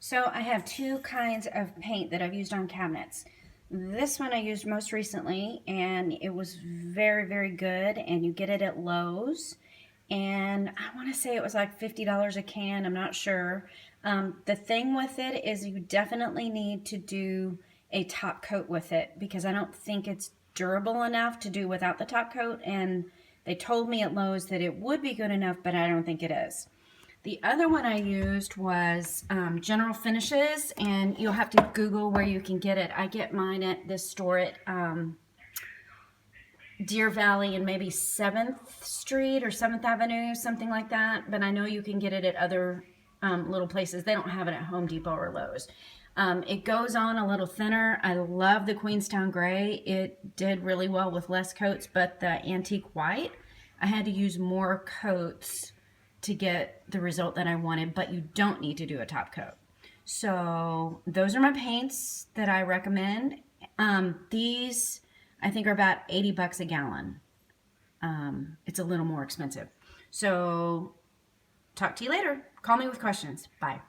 So I have two kinds of paint that I've used on cabinets. This one I used most recently, and it was very, very good, and you get it at Lowe's. And I want to say it was like $50 a can, I'm not sure. The thing with it is you definitely need to do a top coat with it because I don't think it's durable enough to do without the top coat. And they told me at Lowe's that it would be good enough, but I don't think it is. The other one I used was General Finishes, and you'll have to Google where you can get it. I get mine at this store at Deer Valley and maybe 7th Street or 7th Avenue, something like that. But I know you can get it at other little places. They don't have it at Home Depot or Lowe's. It goes on a little thinner. I love the Queenstown Gray. It did really well with less coats, but the Antique White, I had to use more coats to get the result that I wanted, but you don't need to do a top coat. So those are my paints that I recommend. These I think are about 80 bucks a gallon. It's a little more expensive. So talk to you later. Call me with questions. Bye.